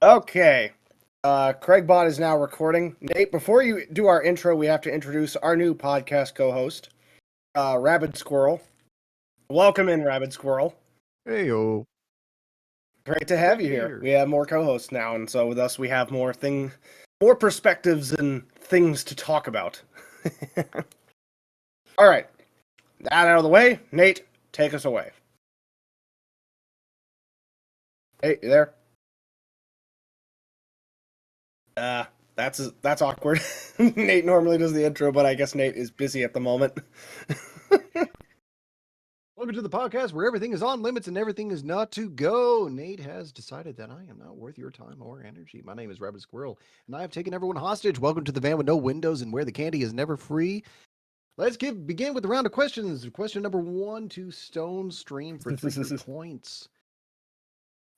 Okay. Craigbot is now recording. Nate, before you do our intro, we have to introduce our new podcast co-host, Rabid Squirrel. Welcome in, Rabid Squirrel. Hey-o. Great to have you here. We have more co-hosts now, and so with us we have more perspectives and things to talk about. All right. That out of the way, Nate, take us away. Hey, you there? That's awkward. Nate normally does the intro, but I guess Nate is busy at the moment. Welcome to the podcast where everything is on limits and everything is not to go. Nate has decided that I am not worth your time or energy. My name is Rabbit Squirrel, and I have taken everyone hostage. Welcome to the van with no windows and where the candy is never free. Let's begin with the round of questions. Question number 1 to Stone Stream for 300 points.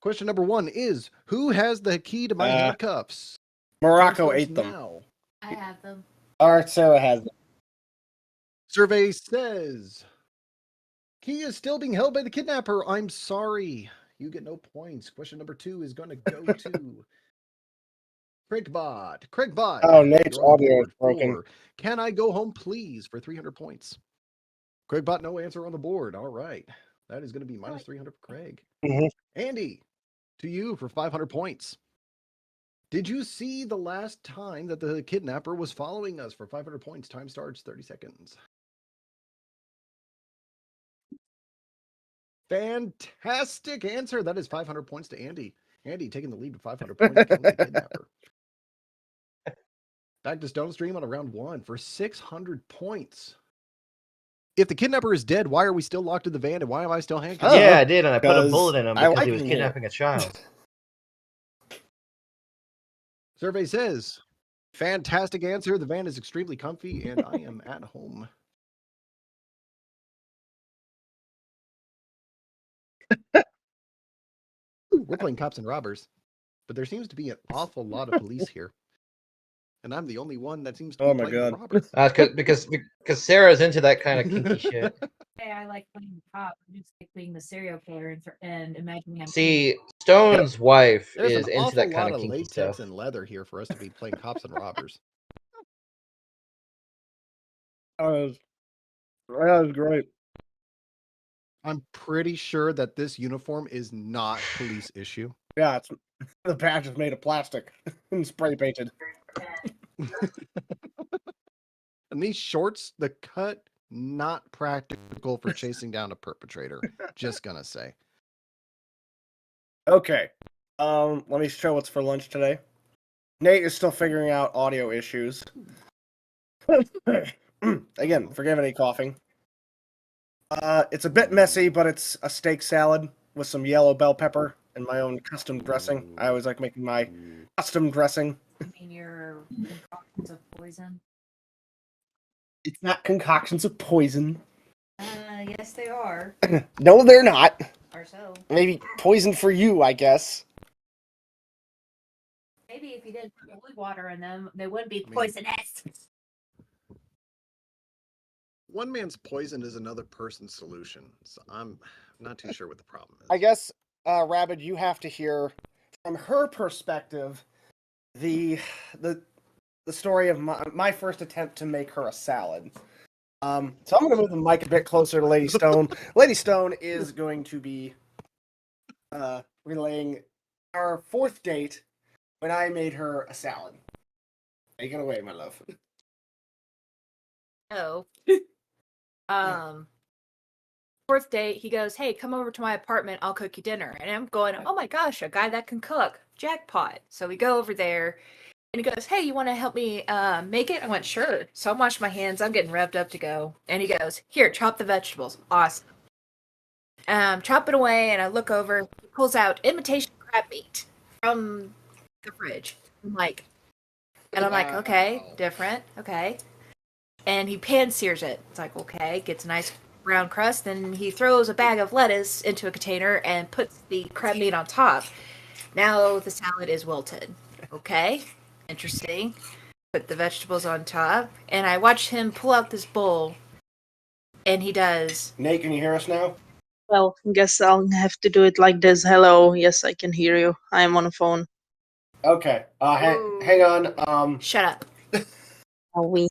Question number 1 is, who has the key to my handcuffs? Morocco ate them. I have them. Alright, Sarah has them. Survey says, key is still being held by the kidnapper. I'm sorry. You get no points. Question number 2 is going to go to Craigbot. Craigbot. Oh, Nate's audio is broken. Can I go home, please, for 300 points? Craigbot, no answer on the board. All right. That is going to be minus 300 for Craig. Mm-hmm. Andy, to you for 500 points. Did you see the last time that the kidnapper was following us for 500 points? Time starts 30 seconds. Fantastic answer. That is 500 points to Andy. Andy taking the lead with 500 points. Killing the kidnapper. Back to Stone Stream on a round 1 for 600 points. If the kidnapper is dead, why are we still locked in the van and why am I still handcuffed? Yeah, I did, and I put a bullet in him because he was kidnapping a child. Survey says, fantastic answer. The van is extremely comfy and I am at home. We're playing cops and robbers, but there seems to be an awful lot of police here. And I'm the only one that seems to be playing the robber. Because Sarah's into that kind of kinky shit. Hey, I like playing the cop. I just like being the serial killer and imagining I'm See, Stone's wife There's is an into that kind lot of kinky latex stuff. and leather here for us to be playing cops and robbers. That was great. I'm pretty sure that this uniform is not police issue. Yeah, it's the badge is made of plastic and spray painted. And these shorts, the cut, not practical for chasing down a perpetrator. Just gonna say. Okay. Let me show what's for lunch today. Nate is still figuring out audio issues. Again, forgive any coughing. It's a bit messy, but it's a steak salad with some yellow bell pepper and my own custom dressing. I always like making my custom dressing. I mean, your concoctions of poison. It's not concoctions of poison. Yes, they are. No, they're not. Or so. Maybe poison for you, I guess. Maybe if you did put holy water in them, they wouldn't be poisonous. One man's poison is another person's solution. So I'm not too sure what the problem is. I guess, Rabid, you have to hear from her perspective the story of my first attempt to make her a salad. So I'm going to move the mic a bit closer to Lady Stone. Lady Stone is going to be relaying our 4th date when I made her a salad. Take it away, my love. Oh. 4th date, he goes, hey, come over to my apartment, I'll cook you dinner. And I'm going, oh my gosh, a guy that can cook. Jackpot. So we go over there, and he goes, hey, you want to help me make it? I went, sure. So I'm washing my hands, I'm getting revved up to go. And he goes, here, chop the vegetables. Awesome. Chop it away, and I look over, he pulls out imitation crab meat from the fridge. I'm like, okay, different, okay. And he pan sears it. It's like, okay, gets a nice brown crust. Then he throws a bag of lettuce into a container and puts the crab meat on top. Now the salad is wilted. Okay, interesting. Put the vegetables on top. And I watch him pull out this bowl. And he does. Nate, can you hear us now? Well, I guess I'll have to do it like this. Hello, yes, I can hear you. I am on a phone. Okay. Hang on. Shut up. Are we?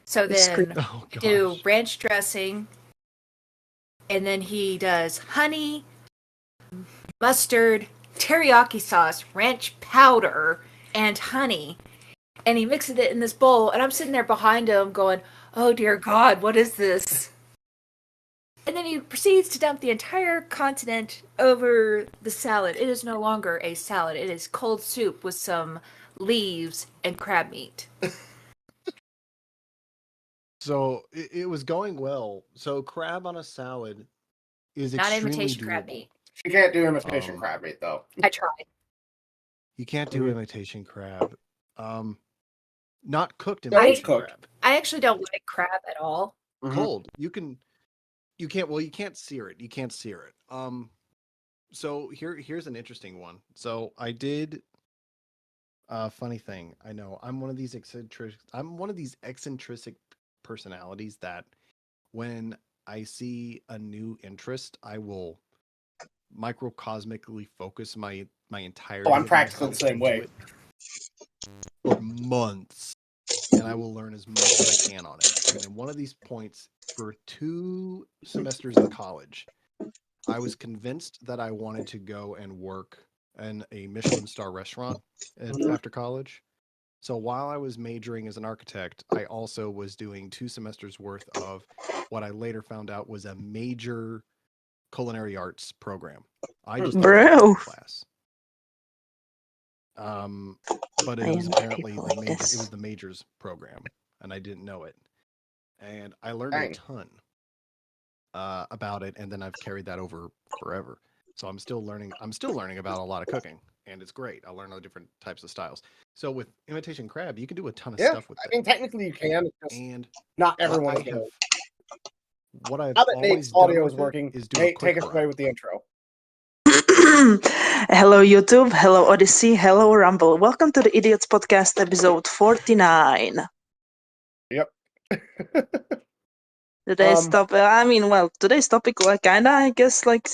So Screw- then Oh we do gosh. ranch dressing, and then he does honey, mustard, teriyaki sauce, ranch powder, and honey. And he mixes it in this bowl, and I'm sitting there behind him going, oh dear God, what is this? And then he proceeds to dump the entire continent over the salad. It is no longer a salad. It is cold soup with some leaves and crab meat. So it was going well. So crab on a salad is Not extremely imitation doable. crab meat. She can't do imitation Um, crab meat though. I tried. You can't do Mhm. imitation crab. Not cooked No, it's imitation cooked. crab. I actually don't like crab at all. Mhm. Cold. You can't. Well, you can't sear it. You can't sear it. So here's an interesting one. So I did. Funny thing. I know I'm one of these eccentric personalities that when I see a new interest, I will microcosmically focus my entirety. Oh, I'm of practically the myself same into way. it for months, and I will learn as much as I can on it. And in one of these points, for 2 semesters in college, I was convinced that I wanted to go and work in a Michelin star restaurant Mhm. after college. So while I was majoring as an architect, I also was doing 2 semesters worth of what I later found out was a major culinary arts program. I just thought it was a Bro. cooking class. But I it was envy apparently people the like major. It this. was the majors program, and I didn't know it. And I learned a Dang. ton about it, and then I've carried that over forever. So I'm still learning. I'm still learning about a lot of cooking, and it's great. I learn all the different types of styles. So with imitation crab, you can do a ton of Yeah, stuff with I it. mean technically you can. It's just And not what everyone's I gonna. have, what I've Now that always Nate's done audio is with it working, is do a Nate, quick take us away rub. with the intro. Hello, YouTube. Hello, Odyssey. Hello, Rumble. Welcome to the Idiots Podcast, episode 49. Yep. Today's topic, today's topic, like, kinda, I guess, like,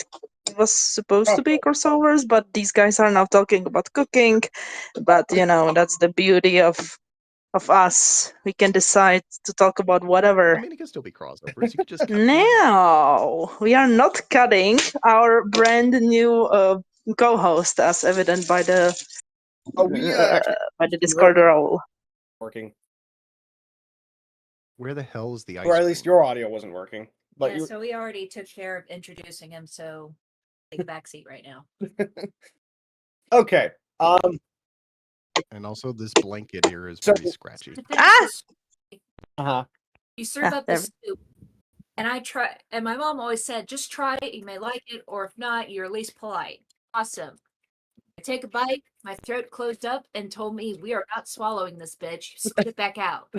was supposed to be crossovers, but these guys are now talking about cooking. But, that's the beauty of us. We can decide to talk about whatever. I mean, it can still be crossovers. You could just cut No, we are not cutting our brand new co-host, as evident by the We actually by the Discord role. working, Where the hell is the ice or at least cream? your audio wasn't working. But Yeah, you, so we already took care of introducing him, so take a backseat right now. okay. And also, this blanket here is So- very scratchy. To finish this, Uh-huh. you serve up there- the soup, and I try. And my mom always said, "Just try it. You may like it, or if not, you're at least polite." Awesome. I take a bite. My throat closed up and told me, "We are not swallowing this, bitch. Spit it back out."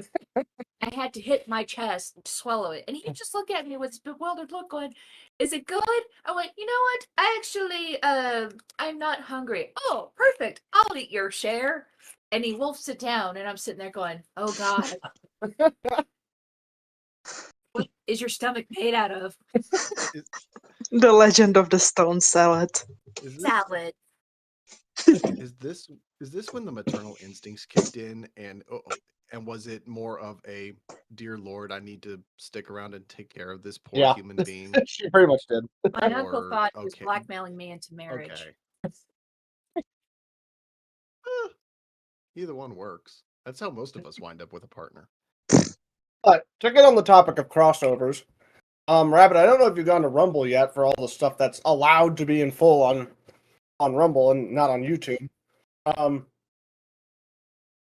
I had to hit my chest to swallow it, and he just looked at me with this bewildered look, going, "Is it good?" I went, "You know what? I actually, I'm not hungry." "Oh, perfect. I'll eat your share." And he wolfs it down, and I'm sitting there going, "Oh God, what is your stomach made out of?" The legend of the stone salad. Is this, Salad. is this when the maternal instincts kicked in, and was it more of a dear Lord, I need to stick around and take care of this poor Yeah. human being? She pretty much did. My uncle Or- thought he was okay. blackmailing me into marriage. Okay. Either one works. That's how most of us wind up with a partner. But to get on the topic of crossovers, Rabbit, I don't know if you've gone to Rumble yet for all the stuff that's allowed to be in full on Rumble and not on YouTube.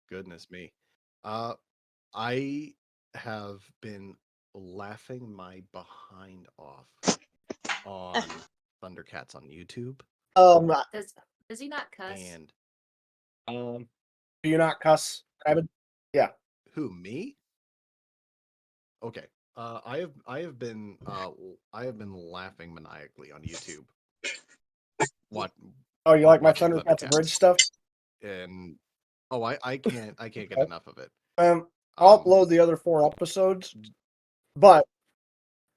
Goodness me. I have been laughing my behind off on Thundercats on YouTube, Does he not cuss? and do you not cuss, Rabbit? who, me? Okay. I have been laughing maniacally on YouTube. What? Oh, you like my Watching Thundercats Thundercats. Bridge stuff? And I can't get enough of it. I'll upload the other 4 episodes, but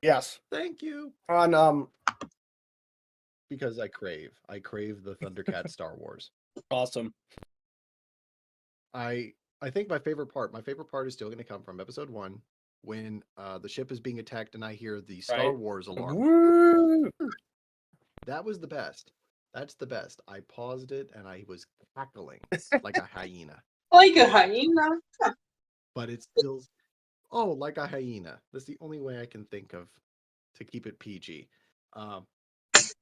yes, Thank you. on Because I crave the Thundercat Star Wars. awesome. I think my favorite part is still going to come from episode 1 when the ship is being attacked and I hear the Star Right. Wars alarm. Woo! That was the best. That's the best. I paused it and I was cackling like a hyena. Like a hyena. But it's still like a hyena. That's the only way I can think of to keep it PG.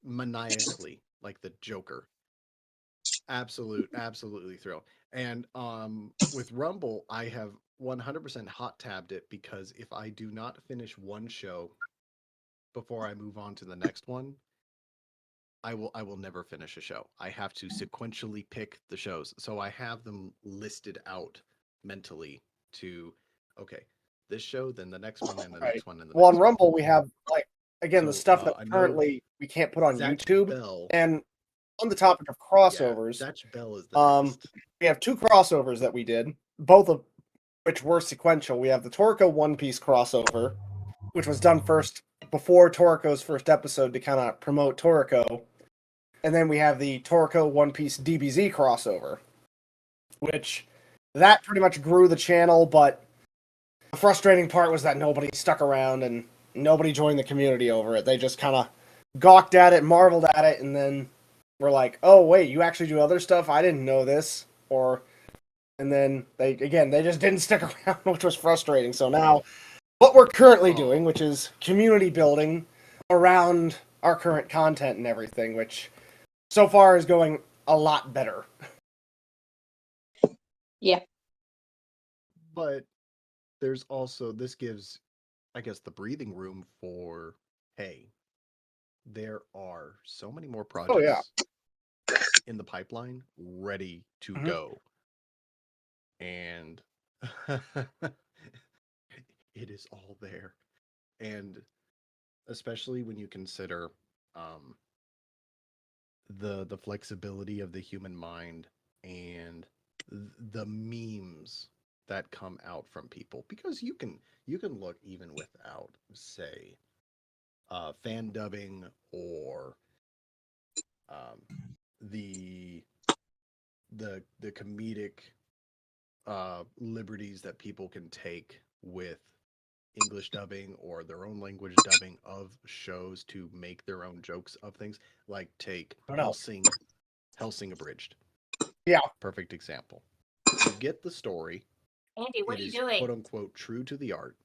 Maniacally, like the Joker. Absolutely thrilled. And with Rumble, I have 100% hot tabbed it because if I do not finish one show before I move on to the next one, I will never finish a show. I have to sequentially pick the shows. So I have them listed out mentally to okay, this show, then the next one, and the Right. next one, and the Well, on next one. Rumble, we have, like, again, the So, stuff that I know currently we can't put on Zatch YouTube. Bell. And on the topic of Yeah, crossovers, Zatch Bell is the best. we have 2 crossovers that we did, both of which were sequential. We have the Toriko One Piece crossover, which was done first before Toriko's first episode to kind of promote Toriko. And then we have the Toriko One Piece DBZ crossover, which that pretty much grew the channel, but the frustrating part was that nobody stuck around and nobody joined the community over it. They just kind of gawked at it, marveled at it, and then were like, "Oh wait, you actually do other stuff? I didn't know this." And then they just didn't stick around, which was frustrating. So now, what we're currently doing, which is community building around our current content and everything, which so far is going a lot better. Yeah. But there's also, this gives, I guess, the breathing room for, hey, there are so many more projects in the pipeline ready to go. And it is all there. And especially when you consider the flexibility of the human mind and the memes that come out from people, because you can look even without, say, fan dubbing or the comedic liberties that people can take with English dubbing or their own language dubbing of shows to make their own jokes of things. Like take Hellsing Abridged. Yeah. Perfect example. You get the story. Andy, what it are you is doing? quote unquote true to the art.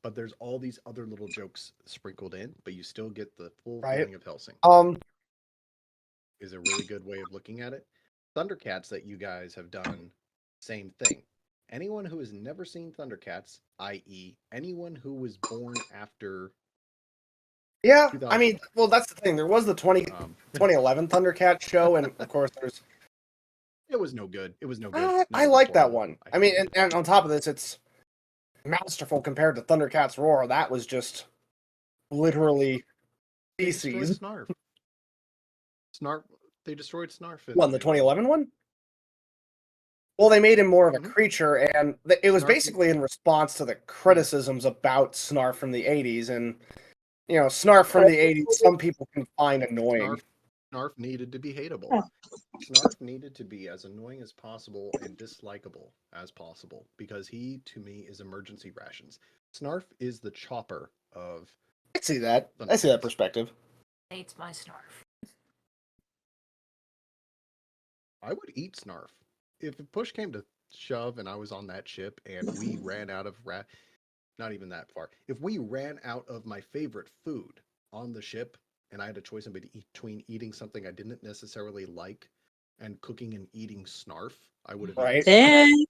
But there's all these other little jokes sprinkled in, but you still get the full feeling of Hellsing. Is a really good way of looking at it. Thundercats that you guys have done, same thing. Anyone who has never seen Thundercats, i.e., anyone who was born after. Yeah, I mean, well, that's the thing. There was the 2011 Thundercats show, and of course, there's. It was no good. It was no good. I like that one. I mean, and on top of this, it's masterful compared to Thundercats Roar. That was just literally feces. Snarf. They destroyed Snarf. What, the 2011 one? Well, they made him more of a creature, and it was basically in response to the criticisms about Snarf from the 80s, and, you know, Snarf from the 80s, some people can find annoying. Snarf needed to be hateable. Snarf needed to be as annoying as possible and dislikable as possible, because he, to me, is emergency rations. Snarf is the Chopper of... I see that. I see that perspective. Hates my Snarf. I would eat Snarf. If push came to shove and I was on that ship and we ran out of not even that far. If we ran out of my favorite food on the ship and I had a choice between eating something I didn't necessarily like and cooking and eating Snarf, I would have eaten.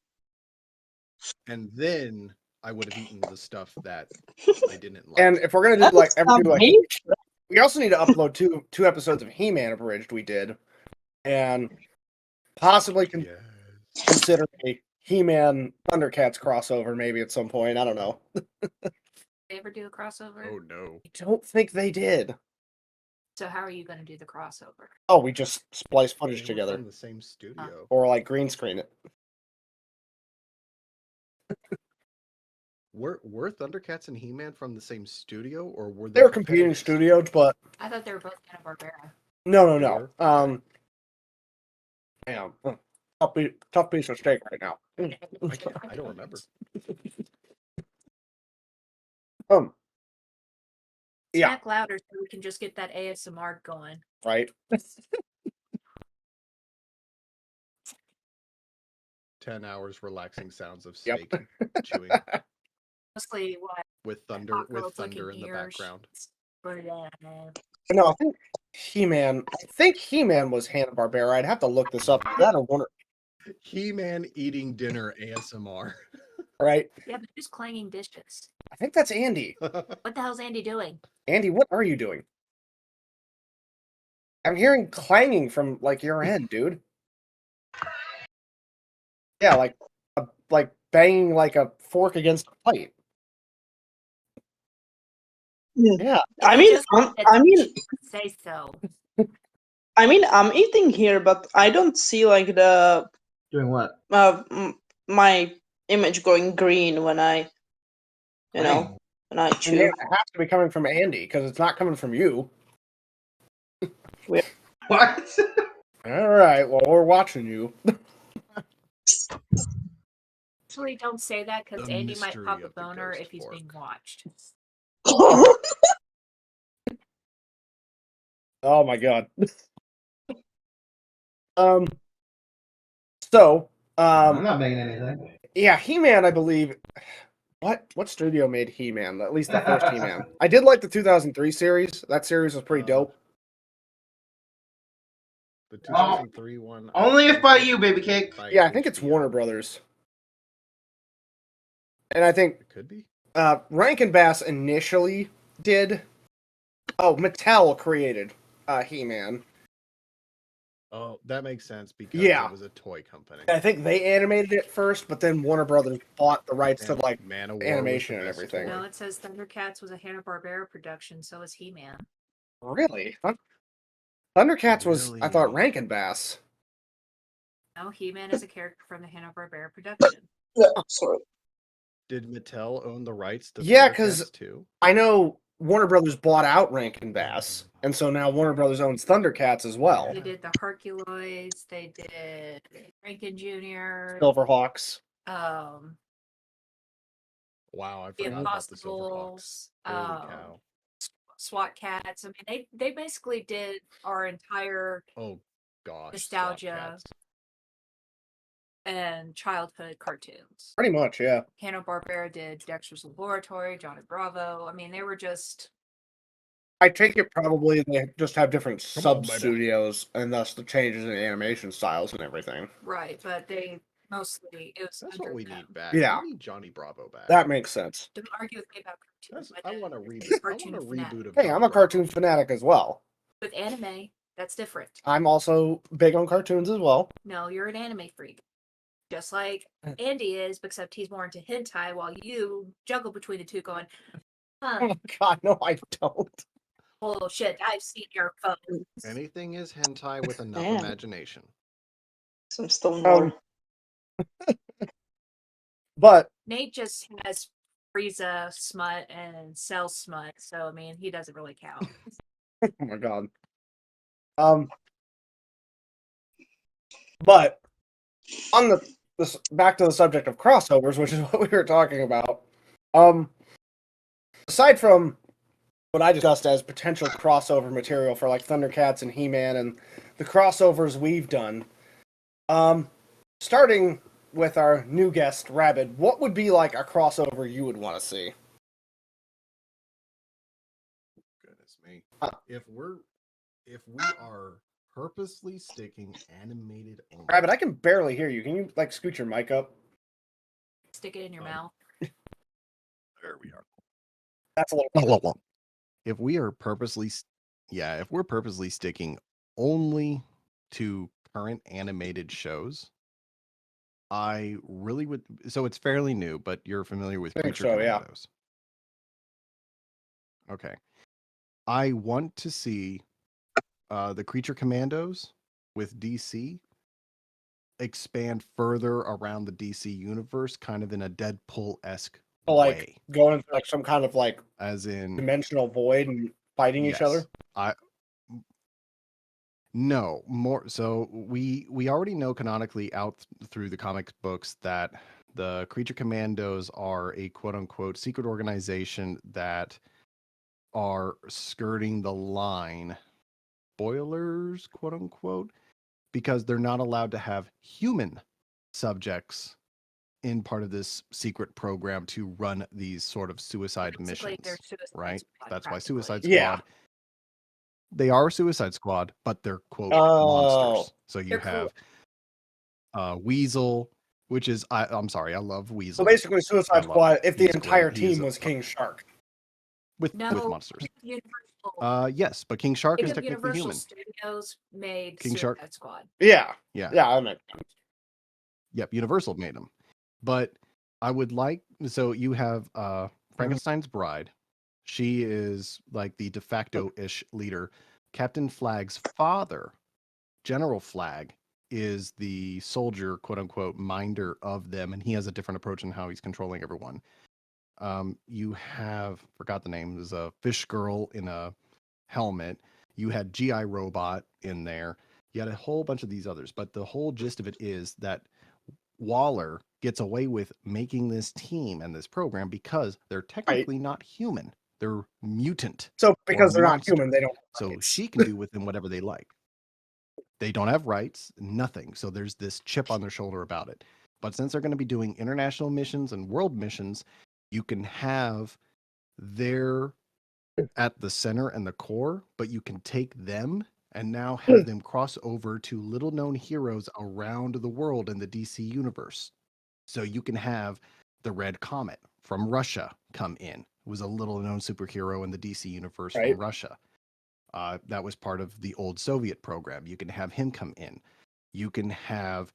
And then I would have eaten the stuff that I didn't like. And if we're gonna do we also need to upload two episodes of He-Man Abridged we did, and possibly consider a He-Man Thundercats crossover maybe at some point. I don't know. They ever do a crossover? Oh no. I don't think they did. So how are you going to do the crossover? Oh, we just splice footage together. From the same studio. Or like green screen it. Were Thundercats and He-Man from the same studio, or were they were competing studios? But I thought they were both Hanna-Barbera. No. Yeah. tough piece of steak right now. I don't remember. Yeah, Snack louder so we can just get that ASMR going. right. 10 hours relaxing sounds of Yep. steak chewing Mostly what? with thunder Hot girls in the looking background. But, No, I think He-Man was Hanna-Barbera. I'd have to look this up. Is that a Warner, He-Man eating dinner ASMR. right? yeah, but who's clanging dishes? I think that's Andy. What the hell's Andy doing? Andy, what are you doing? I'm hearing clanging from like your end, dude. Yeah, like banging like a fork against a plate. Yeah. I mean, Just say so. I'm eating here, but I don't see like the Doing what? my image going green when I, you know, when I And yeah, chew. it has to be coming from Andy because it's not coming from you. What? All right. Well, we're watching you. Actually, don't say that because The Andy might mystery pop a of the boner ghost if he's being fork. watched. Oh my god. So, I'm not making anything. yeah, He-Man, I believe. What studio made He-Man? At least the first He-Man. I did like the 2003 series. That series was pretty dope. The 2003 one. Only if by you, baby cake. by Yeah, I think it's HBO. Warner Brothers. And I think It could be. Rankin Bass initially did. Oh, Mattel created He-Man. Oh, that makes sense because Yeah. it was a toy company. I think they animated it first, but then Warner Brothers bought the rights to like Man of War animation was and the best everything. toy. No, it says Thundercats was a Hanna-Barbera production, so was He-Man. Really? Thundercats was, I thought, Really? Rankin Bass. No, He-Man is a character from the Hanna-Barbera production. Sorry. Did Mattel own the rights to Yeah, Thundercats 'cause- too? I know Warner Brothers bought out Rankin Bass, and so now Warner Brothers owns Thundercats as well. They did the Herculoids, they did Rankin Jr., Silverhawks. Wow, I the forgot about the Silverhawks. Impossibles, Holy cow! SWAT Cats. I mean, they basically did our entire Oh gosh, nostalgia SWAT Cats. and childhood cartoons. Pretty much, yeah. Hanna-Barbera did Dexter's Laboratory, Johnny Bravo. I mean, they were just... I take it probably they just have different Come on, baby. sub-studios, and thus the changes in animation styles and everything. Right, but they mostly... It was That's under what we them. need back. Yeah. We need Johnny Bravo back. That makes sense. Don't argue with me about cartoons. That's, My I dad want a is reboot. I cartoon want a fanatic. reboot of. Hey, Johnny I'm a Bravo. cartoon fanatic as well. With anime, that's different. I'm also big on cartoons as well. No, you're an anime freak. Just like Andy is, except he's more into hentai while you juggle between the two going, Oh my god, no, I don't. oh shit, I've seen your phone. Anything is hentai with enough Damn. imagination. Some Stonewall. But Nate just has Frieza smut and Cell smut, so I mean, he doesn't really count. oh my god. But on this back to the subject of crossovers, which is what we were talking about. Aside from what I discussed as potential crossover material for like Thundercats and He-Man and the crossovers we've done, starting with our new guest, Rabid, what would be like a crossover you would want to see? Goodness me. If we are purposely sticking animated only. Rabid, I can barely hear you. Can you like scoot your mic up? Stick it in your mouth. There we are. That's a little. If we are purposely, if we're purposely sticking only to current animated shows, I really would. So it's fairly new, but you're familiar with I think Creature so, yeah. Commandos. Okay. I want to see the Creature Commandos with DC expand further around the DC universe, kind of in a Deadpool-esque Like way. going into like some kind of like As in dimensional void and fighting each other. No, more so we already know canonically through the comic books that the Creature Commandos are a quote unquote secret organization that are skirting the line, spoilers, quote unquote, because they're not allowed to have human subjects in part of this secret program to run these sort of suicide Basically, they're missions, Suicide right? Squad, That's why practically. Suicide Yeah. Squad, they are Suicide Squad, but they're quote Oh. monsters. So you They're cool. have Weasel, which is I'm sorry, I love Weasel. So basically, I Suicide love Squad, him. if the He's entire great. He's team was King Shark. with No, monsters. Universal. Yes, but King Shark is Think of technically Universal human. Studios made King Suicide Shark? Squad. Yeah. Yeah. Yeah, I mean. Yep, Universal made them. But I would like so you have Frankenstein's bride. She is like the de facto-ish leader. Captain Flag's father, General Flag, is the soldier, quote unquote, minder of them, and he has a different approach in how he's controlling everyone. You have forgot the name. There's a fish girl in a helmet. You had GI Robot in there. You had a whole bunch of these others, but the whole gist of it is that Waller gets away with making this team and this program because they're technically not human. They're mutant. So because they're not monster. human, they don't have So rights. she can do with them whatever they like. They don't have rights, nothing. So there's this chip on their shoulder about it. But since they're going to be doing international missions and world missions, you can have their at the center and the core, but you can take them and now have them cross over to little known heroes around the world in the DC universe. So you can have the Red Comet from Russia come in. It was a little known superhero in the DC universe Right. from Russia. That was part of the old Soviet program. You can have him come in. You can have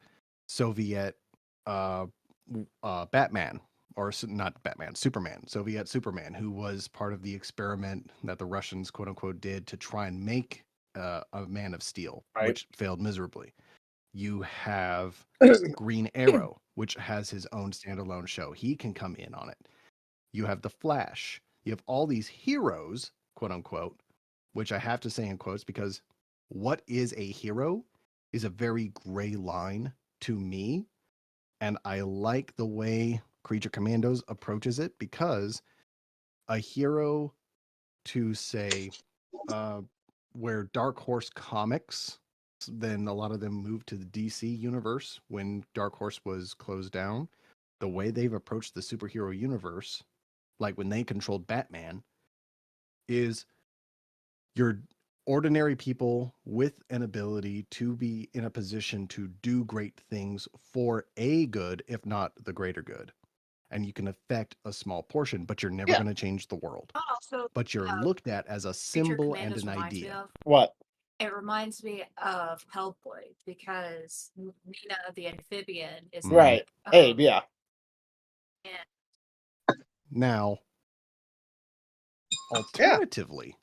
Soviet Batman, or not Batman, Superman, Soviet Superman, who was part of the experiment that the Russians, quote unquote, did to try and make a Man of Steel, Right. which failed miserably. You have Green Arrow, which has his own standalone show. He can come in on it. You have the Flash. You have all these heroes, quote unquote, which I have to say in quotes because what is a hero is a very gray line to me. And I like the way Creature Commandos approaches it because a hero to say where Dark Horse Comics, then a lot of them moved to the DC universe when Dark Horse was closed down. The way they've approached the superhero universe, like when they controlled Batman, is your ordinary people with an ability to be in a position to do great things for a good, if not the greater good. And you can affect a small portion, but you're never going to change the world. Also, But you're looked at as a Creature symbol and Commandos an reminds me idea. of. What? It reminds me of Hellboy because Nina the amphibian is Right. Abe, yeah. Now, alternatively,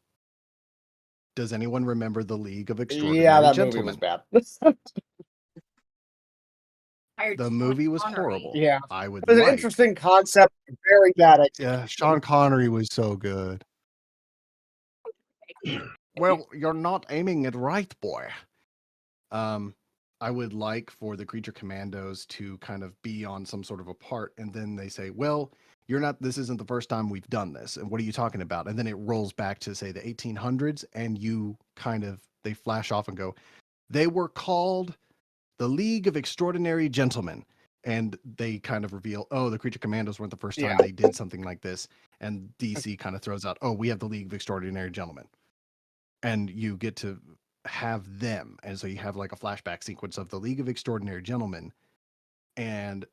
does anyone remember the League of Extraordinary Yeah, that Gentlemen? movie was bad. The movie was Connery. horrible. Yeah. I would It was an like. interesting concept, very bad Yeah, Sean Connery was so good. Well, you're not aiming it right, boy. I would like for the Creature Commandos to kind of be on some sort of a part, and then they say, well, you're not, this isn't the first time we've done this, and what are you talking about? And then it rolls back to, say, the 1800s, and you kind of, they flash off and go, they were called the League of Extraordinary Gentlemen. And they kind of reveal, oh, the Creature Commandos weren't the first time they did something like this. And DC kind of throws out, oh, we have the League of Extraordinary Gentlemen. And you get to have them. And so you have like a flashback sequence of the League of Extraordinary Gentlemen. And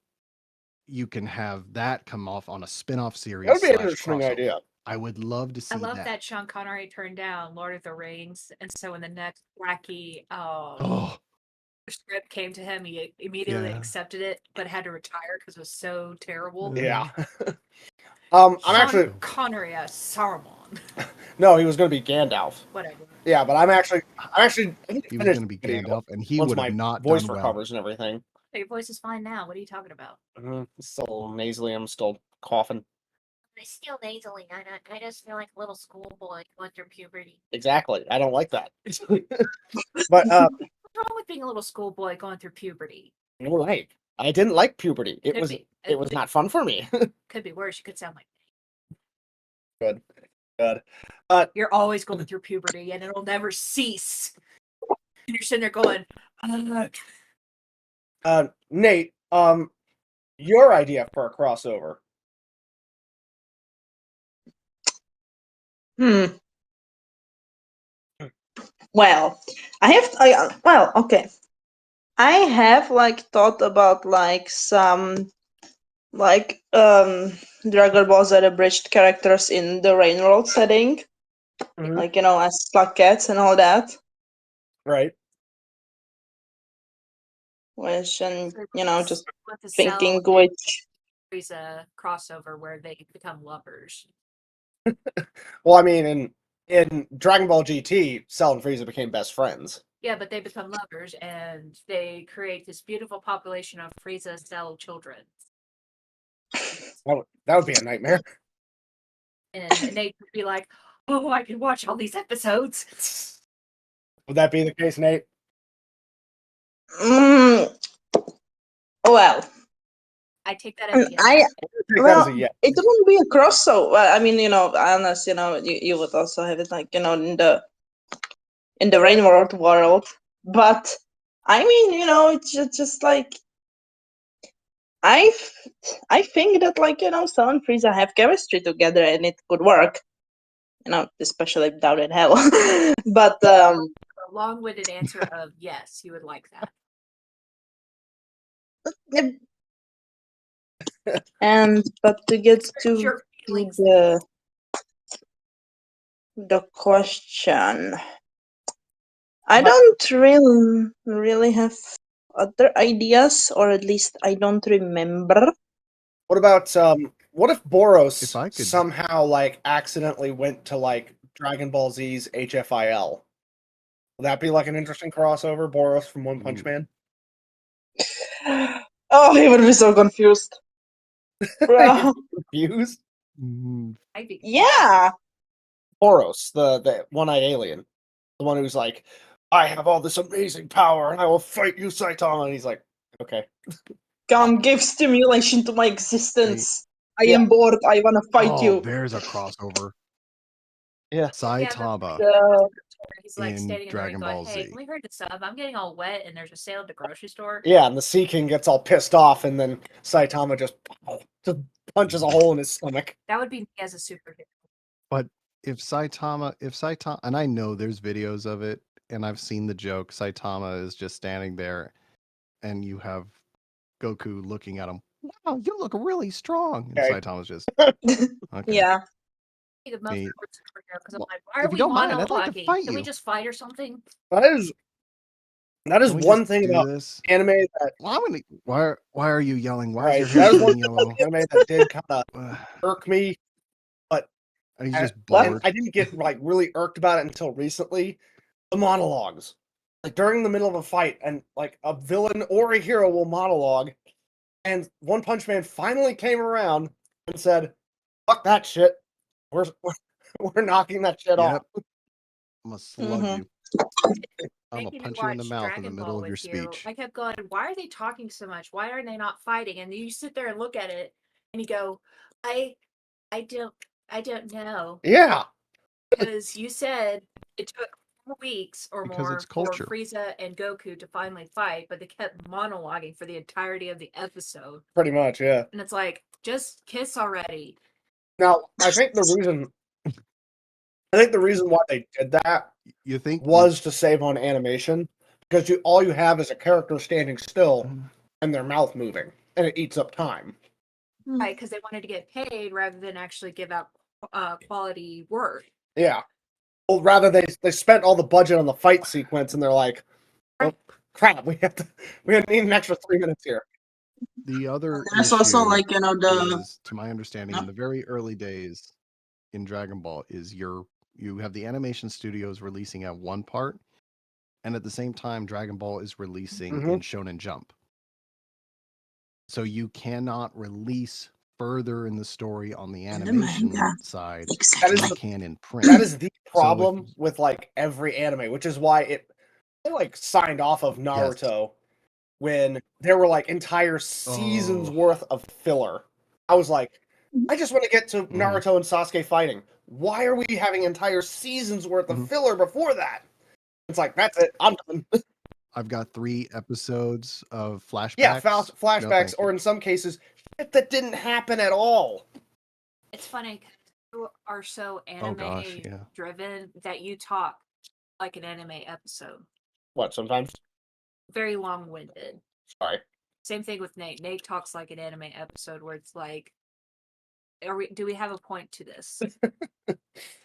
you can have that come off on a spin-off series. That would be an / interesting crossover. idea. I would love to see I love that. that Sean Connery turned down Lord of the Rings, and so when the next wacky script came to him, he immediately accepted it, but had to retire because it was so terrible. Yeah. I'm Sean actually Connery as Saruman. no, he was going to be Gandalf. Whatever. Yeah, but I'm actually I think he was going to be Gandalf, and he once would my have not voice done well. recovers and everything. Your voice is fine now. What are you talking about? Still nasally. I'm still coughing. I still nasally. I just feel like a little schoolboy going through puberty. Exactly. I don't like that. But What's wrong with being a little schoolboy going through puberty? you're right. I didn't like puberty. It Could was be. it was not fun for me. Could be worse. You could sound like Good. Good. you're always going through puberty, and it'll never cease. And you're sitting there going, Nate, your idea for a crossover. Well, okay. I have like thought about like some like Dragon Ball Z abridged characters in the Rain World setting, Mhm. like as Slug Cats and all that. Right. Which and just with the thinking Cell which. Frieza crossover where they become lovers. Well, I mean, in Dragon Ball GT, Cell and Frieza became best friends. Yeah, but they become lovers, and they create this beautiful population of Frieza Cell children. That would be a nightmare. And Nate would be like, "Oh, I can watch all these episodes." Would that be the case, Nate? Well, I take that as a yes. Take that as a yes. It wouldn't be a crossover. Well, I mean, unless you would also have it like in the Rain world. But I mean, it's just like I think that like Cell and Frieza have chemistry together and it could work. Especially down in hell. But A long-winded answer of yes, you would like that. But to get to Your feelings. the question, I don't really have other ideas, or at least I don't remember. What about what if Boros If I could- somehow like accidentally went to like Dragon Ball Z's HFIL? Would that be like an interesting crossover? Boros from One Punch Man? Oh, he would be so confused. Bro. Confused? Yeah. Boros, the one-eyed alien. The one who's like, I have all this amazing power and I will fight you, Saitama. And he's like, okay. Come, give stimulation to my existence. I Yeah. am bored. I want to fight you. There's a crossover. Yeah. Saitama He's like in standing in the ring Dragon going, Ball "Hey, Z. can we hurry this up? I'm getting all wet, and there's a sale at the grocery store." Yeah, and the Sea King gets all pissed off, and then Saitama just punches a hole in his stomach. That would be me as a superhero. But if Saitama, and I know there's videos of it, and I've seen the joke, Saitama is just standing there, and you have Goku looking at him. Wow, you look really strong. And Okay. Saitama's just okay. Yeah. The most Me- superhero because I'm Well, like, why if are you we don't mind, I'd like to monologuing? fight Can we you. just fight or something? That is Can we one just thing do about this? anime that Well, I'm gonna, why are you yelling? Why right. is your That hair is one turning thing yellow? about anime that did kind of irk me. Are you just What? bored? I didn't get like really irked about it until recently. The monologues, like during the middle of a fight, and like a villain or a hero will monologue, and One Punch Man finally came around and said, "Fuck that shit. We're knocking that shit off." Yep. I'm gonna slug Mhm. you. I'm gonna Making me punch you in the watch mouth in Dragon the middle Ball of your with you, speech. I kept going, why are they talking so much? Why are they not fighting? And you sit there and look at it, and you go, I don't know. Yeah. Because you said it took 4 weeks or Because more it's for culture. Frieza and Goku to finally fight, but they kept monologuing for the entirety of the episode. Pretty much, yeah. And it's like, just kiss already. Now, I think the reason why they did that You think was to save on animation, because all you have is a character standing still Mhm. and their mouth moving, and it eats up time. Right, because they wanted to get paid rather than actually give out quality work. Yeah. Well, rather they spent all the budget on the fight sequence, and they're like, "Oh crap, we need an extra 3 minutes here." the other There's also issue like the is, to my understanding, in the very early days in Dragon Ball, is you have the animation studios releasing at one part, and at the same time, Dragon Ball is releasing Mhm. in Shonen Jump. So you cannot release further in the story on the In the animation manga. side That Exactly. is than the, it can in print. that is the So problem with like every anime, which is why they like signed off of yes. Naruto when there were like entire seasons Oh. worth of filler. I was like, I just want to get to Mhm. Naruto and Sasuke fighting. Why are we having entire seasons worth of Mhm. filler before that? It's like, that's it. I'm done. I've got 3 episodes of flashbacks. Yeah, No, flashbacks, thank or you. in some cases, shit that didn't happen at all. It's funny 'cause you are so Oh anime gosh, yeah. driven that you talk like an anime episode. What, sometimes? Very long winded. Sorry. Same thing with Nate. Nate talks like an anime episode where it's like, do we have a point to this?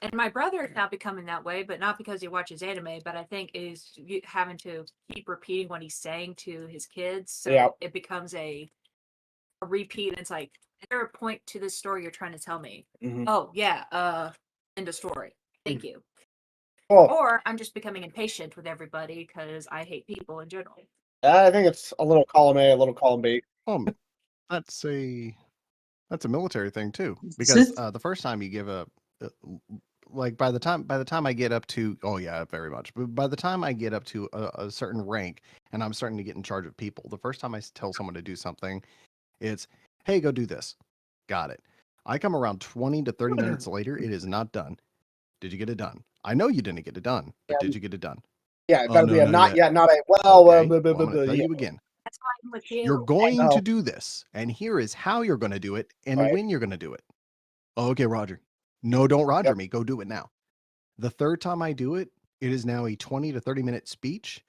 And my brother is now becoming that way, but not because he watches anime, but I think is having to keep repeating what he's saying to his kids, so Yeah. it becomes a repeat. And it's like, is there a point to this story you're trying to tell me? Mhm. Oh yeah, end of story. Thank you. Well, Or I'm just becoming impatient with everybody because I hate people in general. I think it's a little column A, a little column B. That's a military thing too, Is because it? the first time you give like by the time I get up to, oh yeah, very much. But by the time I get up to a certain rank and I'm starting to get in charge of people, the first time I tell someone to do something, it's, hey, go do this. Got it. I come around 20 to 30 minutes later, it is not done. Did you get it done? I know you didn't get it done, but did you get it done? Yeah, it Oh better no, be a not not yet. yet, not a well. Okay, well, I'm going to tell Yeah. you again. That's why I'm with You're you. going know. to do this, and here is how you're going to do it, and Right. when you're going to do it. Oh, okay, Roger. No, don't Roger Yep. me. Go do it now. The third time I do it, it is now a 20 to 30-minute speech,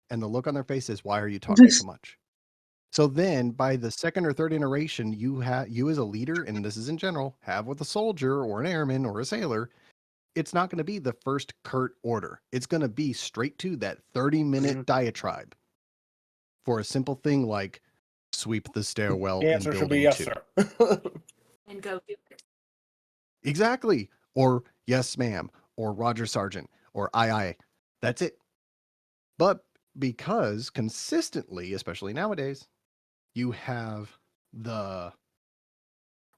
and the look on their face is, why are you talking so much? So then, by the second or third iteration, you as a leader, and this is in general, have with a soldier or an airman or a sailor, it's not going to be the first curt order. It's going to be straight to that 30-minute Mhm. diatribe for a simple thing like sweep the stairwell The in answer should be building yes, 2. sir. And go do it. Exactly. Or yes, ma'am. Or Roger Sergeant. Or aye. That's it. But because consistently, especially nowadays, you have the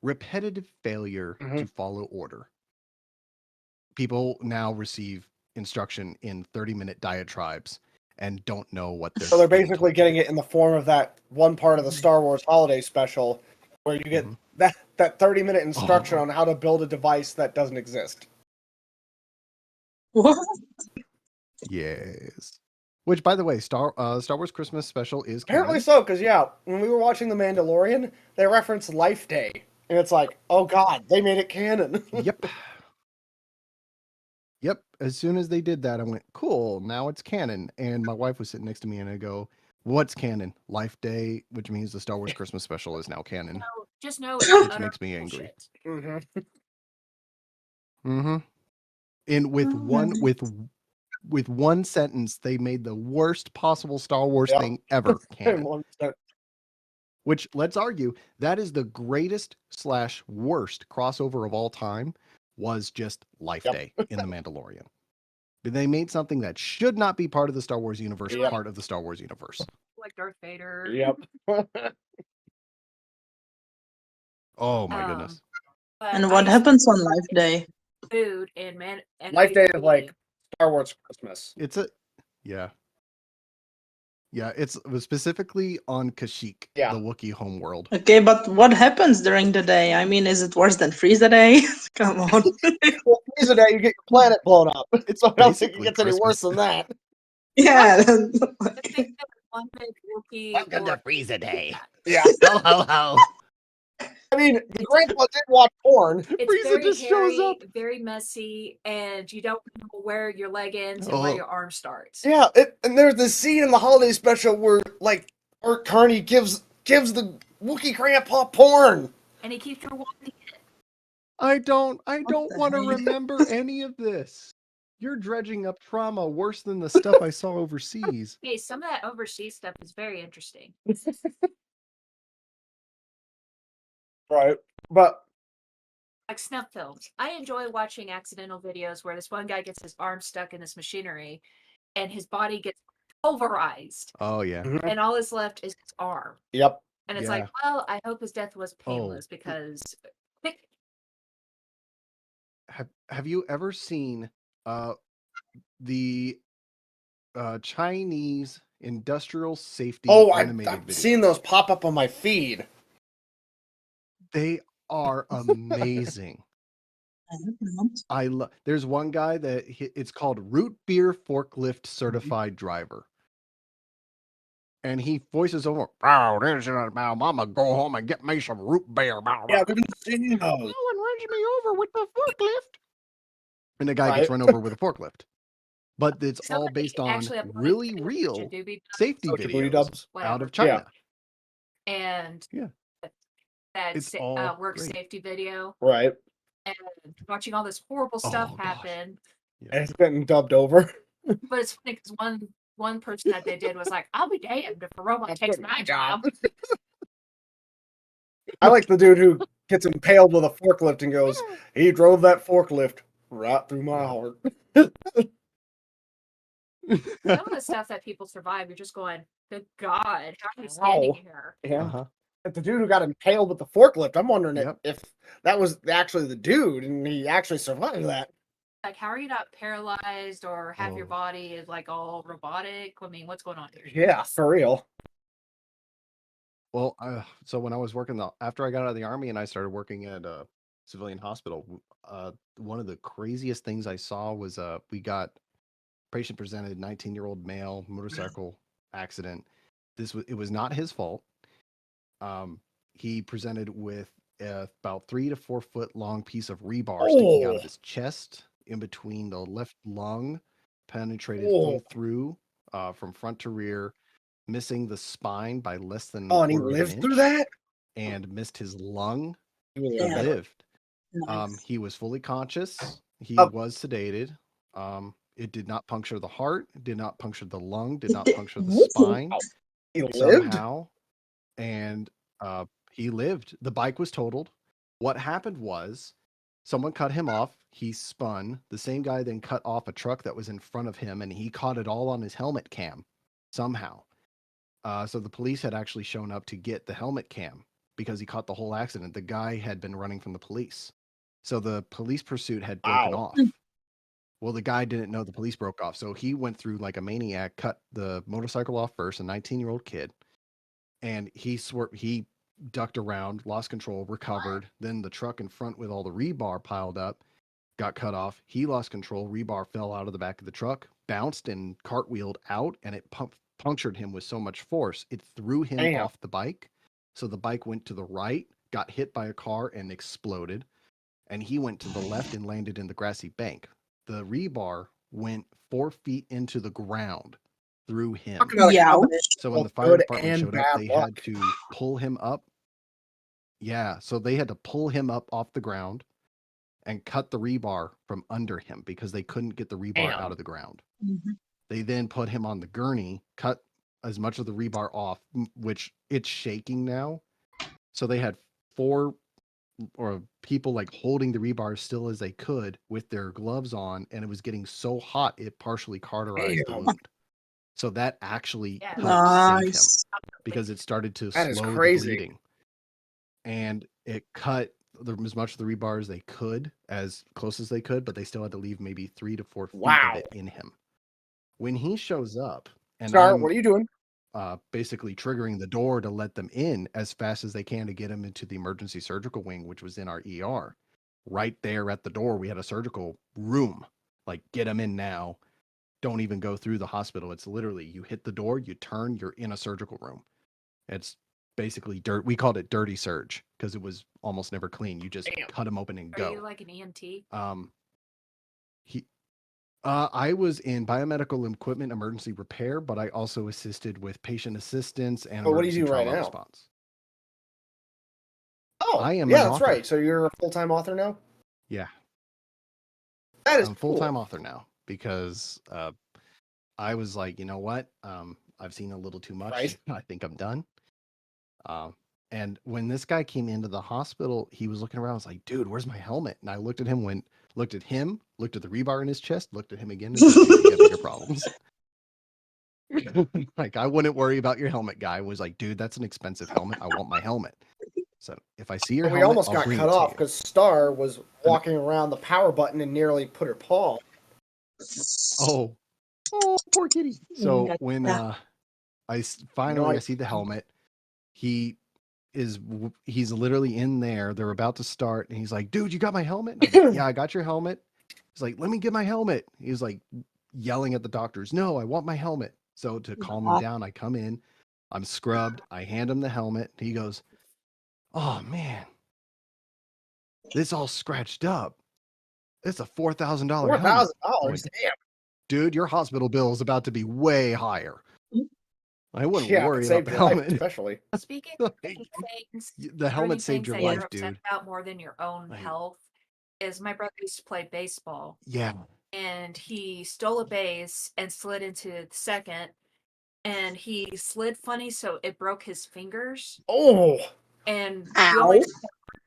repetitive failure Mhm. to follow order. People now receive instruction in 30-minute diatribes and don't know what they're So they're being basically told to getting do. it in the form of that one part of the Star Wars holiday special where you get Mhm. that 30-minute instruction Oh, on how to build a device that doesn't exist. What? yes. Which, by the way, Star Wars Christmas special is Apparently canon. so, because yeah, when we were watching The Mandalorian, they referenced Life Day, and it's like, oh god, they made it canon. Yep. Yep. As soon as they did that, I went, cool, now it's canon. And my wife was sitting next to me and I go, what's canon? Life Day, which means the Star Wars Christmas special is now canon, No, just know it's which utter makes me angry. bullshit. Mm-hmm. And with one sentence, they made the worst possible Star Wars Yep. thing ever canon. 100%. Which, let's argue, that is the greatest / worst crossover of all time, was just Life Yep. Day in The Mandalorian. They made something that should not be part of the Star Wars universe, Yep. part of the Star Wars universe. Like Darth Vader. Yep. Oh my goodness. But And I what used happens on Life Day? food and man and Life Day is ice like cream. Star Wars Christmas. It's yeah. Yeah, it was specifically on Kashyyyk, Yeah. the Wookiee homeworld. Okay, but what happens during the day? I mean, is it worse than Frieza Day? Come on. Well, Frieza Day, you get your planet blown up. It's So I don't think it basically gets any worse Christmas. than that. Yeah. I think that one big Wookiee war- Frieza Day. Yeah. Ho ho ho. I mean, the grandpa did watch porn. It's Frieza very just shows hairy, up. very messy, and you don't know where your leg ends and where Oh. your arm starts. Yeah, and there's this scene in the holiday special where, like, Art Carney gives the Wookiee grandpa porn. And he keeps rewinding it. I don't the want to heck? remember any of this. You're dredging up trauma worse than the stuff I saw overseas. Hey, some of that overseas stuff is very interesting. Right. But Like snuff films. I enjoy watching accidental videos where this one guy gets his arm stuck in this machinery and his body gets pulverized Oh yeah. and all is left is his arm. yep. And it's Yeah. like, well, I hope his death was Oh, painless because have you ever seen the Chinese industrial safety Oh, animated I've videos? seen those pop up on my feed. They are amazing. I don't know. I love. There's one guy that it's called Root Beer Forklift Certified Driver, and he voices over. Oh, there's my mama. Go home and get me some root beer. Yeah, we've been seeing those. No one runs me over with the forklift. And the guy Right. gets run over with a forklift. But it's all somebody based on actually uploaded really to real Jadoobie safety Oh, Djibouti videos dubs. out of whatever. China. And Yeah. that It's all work great. safety video Right. and watching all this horrible stuff Oh, gosh. happen. And it's getting dubbed over. But it's funny because one person that they did was like, "I'll be damned if a robot takes my job." I like the dude who gets impaled with a forklift and goes, he drove that forklift right through my heart. Some of the stuff that people survive, you're just going, "Good God, how are you standing Ow. here?" Yeah. Uh-huh. But the dude who got impaled with the forklift, I'm wondering Yep. if that was actually the dude and he actually survived that. Like, how are you not paralyzed or have your Oh. body like all robotic? I mean, what's going on here? Yeah, for real. Well, so when I was working after I got out of the army and I started working at a civilian hospital, one of the craziest things I saw was we got patient presented 19-year-old male motorcycle accident. It was not his fault. He presented with about 3 to 4 foot long piece of rebar sticking out of his chest in between the left lung, penetrated full through from front to rear, missing the spine by less than Oh, and he quarter of an lived through inch, that? and missed his lung. He Yeah. lived. Nice. He was fully conscious. He Oh. was sedated. It did not puncture the heart, did not puncture the lung, did not did- puncture the what? spine He lived? somehow. And he lived. The bike was totaled. What happened was someone cut him off. He spun. The same guy then cut off a truck that was in front of him, and he caught it all on his helmet cam somehow. So the police had actually shown up to get the helmet cam because he caught the whole accident. The guy had been running from the police. So the police pursuit had broken Wow. off. Well, the guy didn't know the police broke off. So he went through like a maniac, cut the motorcycle off first, a 19-year-old kid. And he ducked around, lost control, recovered. Then the truck in front with all the rebar piled up got cut off. He lost control. Rebar fell out of the back of the truck, bounced and cartwheeled out, and it punctured him with so much force. It threw him Damn. off the bike. So the bike went to the right, got hit by a car and exploded. And he went to the left and landed in the grassy bank. The rebar went 4 feet into the ground through him. Talking about a Yeah. combination So when the of fire good department and showed up, bad they luck. had to pull him up. Yeah, so they had to pull him up off the ground and cut the rebar from under him because they couldn't get the rebar Damn. out of the ground. Mhm. They then put him on the gurney, cut as much of the rebar off, which it's shaking now. So they had 4 or people like holding the rebar still as they could with their gloves on, and it was getting so hot it partially cauterized the Damn. wound. So that actually Yeah. helped save him Nice. because it started to That is slow the crazy. bleeding. And it cut as much of the rebar as they could, as close as they could, but they still had to leave maybe 3 to 4 feet Wow. of it in him. When he shows up, and Star, I'm what are you doing? basically triggering the door to let them in as fast as they can to get him into the emergency surgical wing, which was in our ER. Right there at the door, we had a surgical room. Like, get him in now. Don't even go through the hospital. It's literally, you hit the door, you turn, you're in a surgical room. It's basically dirt. We called it dirty surge because it was almost never clean. You just Damn. cut him open and Are go. you like an EMT? I was in biomedical equipment emergency repair, but I also assisted with patient assistance and Oh, what do you emergency do right trauma now? response. Oh, I am yeah, an that's author. right. So you're a full-time author now? Yeah, That is I'm a full-time cool. author now because I was like, you know what? I've seen a little too much. Right. I think I'm done. And when this guy came into the hospital, he was looking around. I was like, dude, where's my helmet? And I looked at him, looked at the rebar in his chest, looked at him again, and said, dude, you got bigger problems. Like, I wouldn't worry about your helmet, guy. Was like, dude, that's an expensive helmet. I want my helmet. So if I see your We helmet, almost I'll got bring cut it to off you. because Star was walking around the power button and nearly put her paw. Oh, poor kitty. So when finally I see the helmet, he's literally in there. They're about to start, and he's like, "Dude, you got my helmet?" And I'm like, yeah, I got your helmet. He's like, "Let me get my helmet." He's like yelling at the doctors, "No, I want my helmet." So to calm him down, I come in, I'm scrubbed, I hand him the helmet. He goes, "Oh man, this all scratched up. It's a $4,000 helmet." I'm like, $4,000. Damn. dude, your hospital bill is about to be way higher. I wouldn't Yeah, it worry about saved the your life, helmet. especially. Speaking of Like, things, the helmet ruining saved things your that life, you're upset dude. about more than your own Like, health, is my brother used to play baseball, yeah. and he stole a base and slid into the second, and he slid funny, so it broke his fingers, Oh, and the only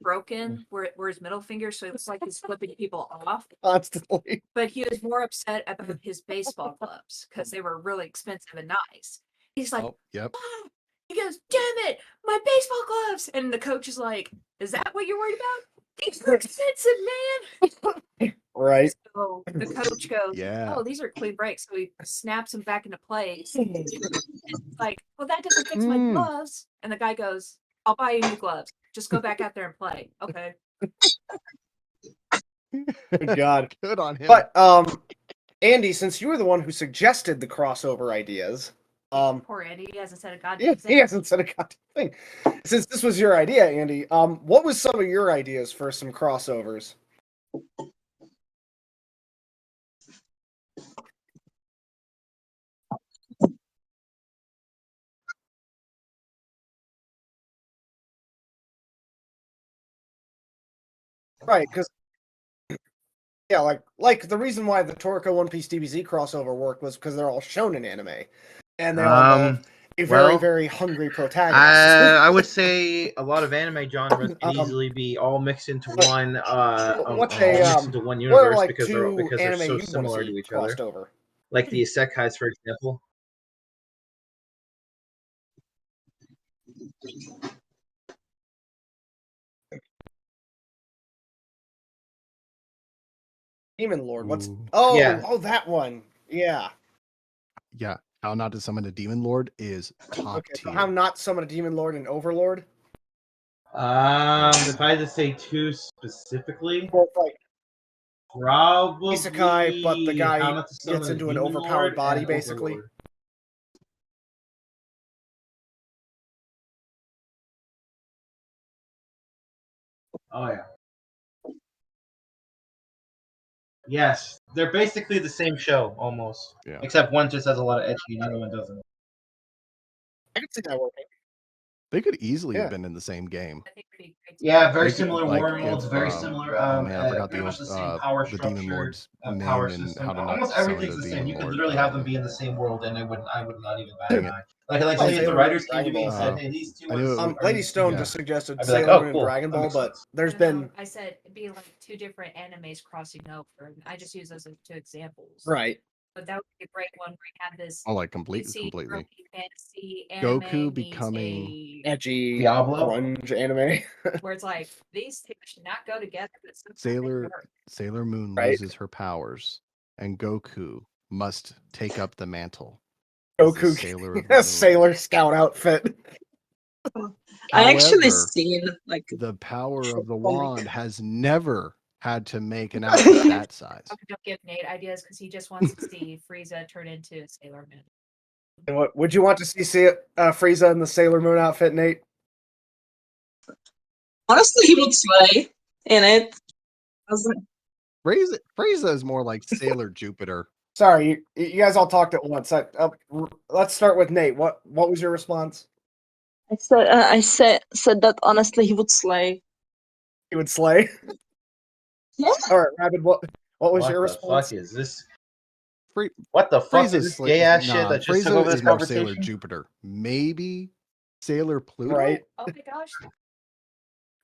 broken were his middle fingers, so it was like he's flipping people off. constantly. But he was more upset about his baseball gloves because they were really expensive and nice. He's like, Oh, yep. "Ah!" He goes, "Damn it, my baseball gloves!" And the coach is like, "Is that what you're worried about? These are expensive, man." Right. So the coach goes, Yeah. "Oh, these are clean breaks." So he snaps them back into place. And it's like, "Well, that doesn't fix my gloves." And the guy goes, "I'll buy you new gloves. Just go back out there and play." Okay. Good God. Good on him. But Andy, since you were the one who suggested the crossover ideas, Poor Andy, he hasn't said a goddamn yeah, thing. he hasn't said a goddamn thing. Since this was your idea, Andy, what was some of your ideas for some crossovers? Right, because yeah, like the reason why the Toriko One Piece DBZ crossover worked was because they're all shonen anime, and they all involve a very, very hungry protagonist. I would say a lot of anime genres can easily be all mixed into one. What's all a mixed into one what are universe like because two they're anime so you want to similar see to each crossed other. over? Like the isekais, for example. Demon Lord. What's Ooh. Yeah. oh that one. Yeah. Yeah. How not to summon a demon lord is top Okay. So tier. how not summon a Demon Lord and Overlord? If I had to say two specifically, Both like probably isekai, but the How guy Not to gets Summon a into an Demon overpowered Lord body, and basically. Overlord. Oh yeah. Yes, they're basically the same show almost. Yeah. Except one just has a lot of etchy and the other one doesn't. I can see that working. They could easily Yeah. have been in the same game. I think it'd be great. Yeah, very They could, similar like, worlds, if, very similar. oh man, I forgot Pretty much the same the power the structure, demon lord's power name and system. how to not Almost summon everything's a the same. demon You could lord. literally have them be in the same world, and I would not even bat Dang an it. eye. Like say if the Sailor Moon writers and came to Dragon me and Ball. said, "Hey, these two I knew- are Lady these Stone two?" just suggested I'd be like, Sailor "Oh, Moon and cool. Dragon That Ball, makes but sense." there's No, been I said it'd be like two different animes crossing over. I just use those as two examples. right. But that would be a great one where you have this Oh, like completely. earthy fantasy anime Goku meets becoming Edgy Diablo? grunge anime. where it's like these two should not go together, but sometimes they work. Sailor Moon Right. loses her powers, and Goku must take up the mantle. as the Goku Sailor of the a Moon. Sailor Scout outfit. I actually However, seen like the power of the comic. wand has never had to make an outfit that size. Okay, don't give Nate ideas because he just wants to see Frieza turn into a Sailor Moon. And what would you want to see Frieza in the Sailor Moon outfit, Nate? Honestly, he would slay in it. I was like, Frieza is more like Sailor Jupiter. Sorry, you guys all talked at once. Let's start with Nate. What was your response? I said that honestly he would slay. He would slay. Yeah. All right, Rabbit. What was your What the response? fuck is this? Free, What the fuck is Frieza's this gay ass shit nah, that just took Frieza over this is more Sailor conversation? Jupiter. Maybe Sailor Pluto. Right. Oh my gosh.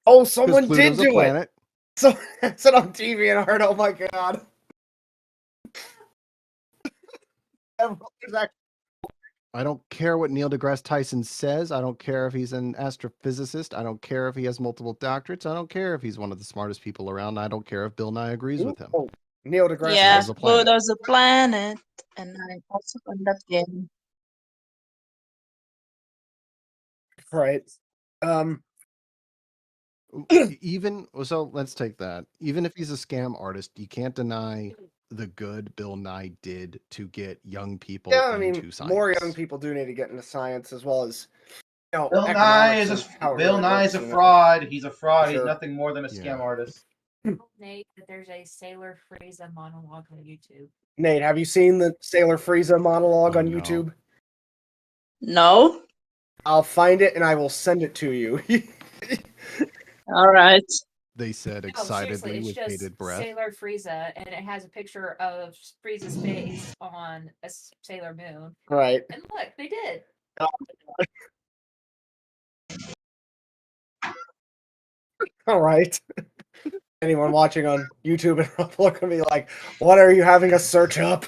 Oh, Because someone Pluto's did a do it. planet. So I said on TV and I heard, oh my god. There's actually I don't care what Neil deGrasse Tyson says. I don't care if he's an astrophysicist. I don't care if he has multiple doctorates. I don't care if he's one of the smartest people around. I don't care if Bill Nye agrees with him. Oh, Neil deGrasse Yeah, Pluto's a planet. Pluto's a planet, and I also on that game. Right. Even so, let's take that. Even if he's a scam artist, you can't deny the good Bill Nye did to get young people Yeah, I into mean, science. more young people do need to get into science as well as Bill economics Nye is and how it Bill really Nye works, is a you know? fraud. He's a fraud. Sure. He's nothing more than a Yeah. scam artist. Nate, that there's a Sailor Frieza monologue on YouTube. Nate, have you seen the Sailor Frieza monologue Oh, on no. YouTube? No. I'll find it and I will send it to you. All right. They said No, excitedly seriously, it's with just bated breath. Sailor Frieza, and it has a picture of Frieza's face on a Sailor Moon. Right. And look, they did. All right. Anyone watching on YouTube and look at me like, what are you having us search up?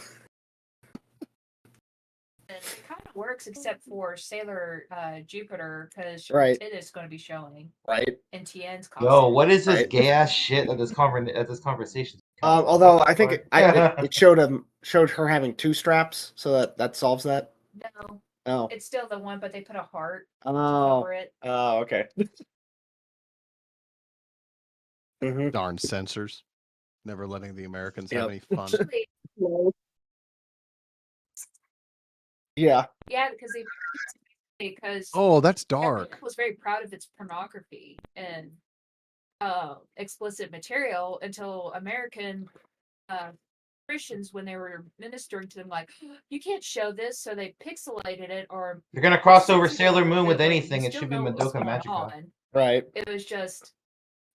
And it kind of works except for Sailor Jupiter, because Right. it is going to be showing Right. in TN's costume. Yo, what is this Right. gay ass shit that this conversation? Although I think it showed her having 2 straps, so that solves that. No, Oh. it's still the one, but they put a heart to Oh. cover it. Oh, okay. Mm-hmm. Darn censors. Never letting the Americans Yep. have any fun. Actually, Yeah. yeah, because Oh, that's Japan dark. was very proud of its pornography and explicit material until American Christians, when they were ministering to them, like, you can't show this, so they pixelated it, or You're gonna cross over censored it a Sailor little Moon bit, with but you anything. It still should be know what was Madoka going Magica. on. Right. It was just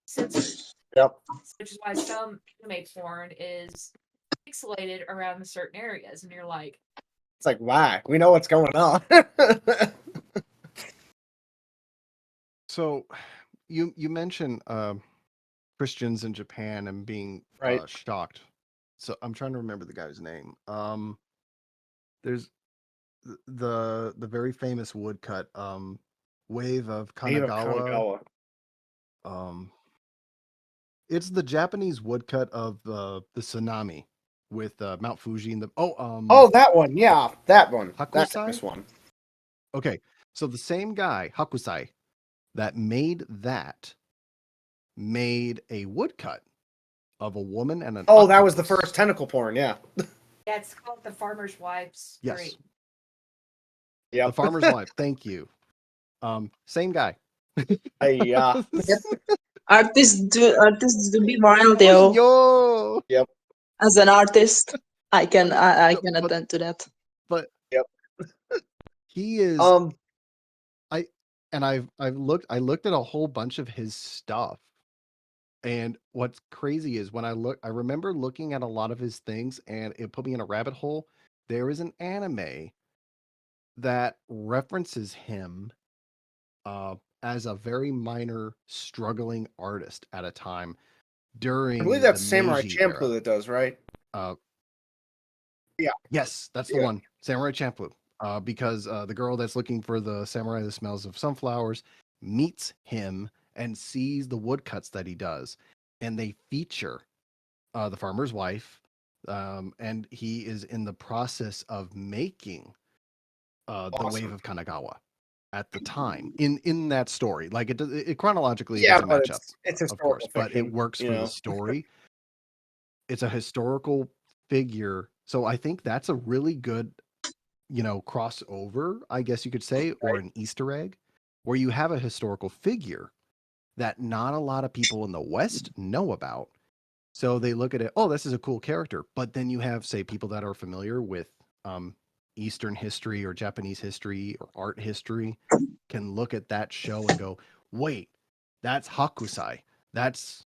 censored, Yep. which is why some anime porn is pixelated around certain areas, and you're like, It's like, why? We know what's going on. So, you mentioned Christians in Japan and being Right. shocked. So I'm trying to remember the guy's name. There's the very famous woodcut wave of Eve of Kanagawa. Kanagawa. It's the Japanese woodcut of the tsunami with Mount Fuji and the Oh, that one. Yeah, that one. That Hakusai? famous one. Okay, so the same guy Hakusai that made that made a woodcut of a woman and an Oh, that was the octopus. first tentacle porn. Yeah. yeah, it's called The Farmer's Wife's Yes. Dream. Yeah. The farmer's wife. Thank you. Same guy. Yeah. Artists do be viral though. Yo. Yep. As an artist, I can No, but- attend to that. But Yep. he is I looked at a whole bunch of his stuff. And what's crazy is when I remember looking at a lot of his things and it put me in a rabbit hole. There is an anime that references him as a very minor struggling artist at a time during I believe that's the Samurai Meiji Champloo era. that does, right? Yeah. Yes, that's the Yeah. one. Samurai Champloo. Because the girl that's looking for the samurai that smells of sunflowers meets him and sees the woodcuts that he does. And they feature the farmer's wife. And he is in the process of making the Awesome. Wave of Kanagawa at the time in that story. Like it chronologically Yeah, doesn't but match up, it's of historical course, but it fiction, works you for know. the story. It's a historical figure. So I think that's a really good, crossover, I guess you could say, or an Easter egg, where you have a historical figure that not a lot of people in the West know about. So they look at it, oh, this is a cool character. But then you have, say, people that are familiar with Eastern history or Japanese history or art history can look at that show and go, wait, that's Hakusai. That's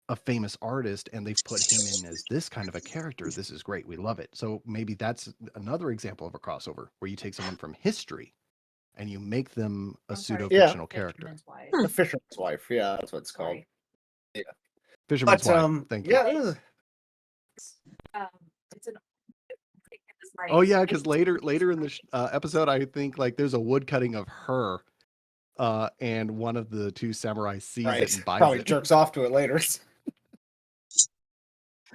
a famous artist, and they've put him in as this kind of a character. This is great. We love it. So maybe that's another example of a crossover where you take someone from history and you make them a I'm sorry, pseudo-fictional character. Fisherman's Wife. The Fisherman's Wife. Yeah, that's what it's called. Sorry. Fisherman's But Wife. Thank you. yeah, It's an like, Oh yeah, because later in the episode, I think like there's a wood cutting of her, and one of the two samurai sees Right. it and buys Probably it. jerks off to it later.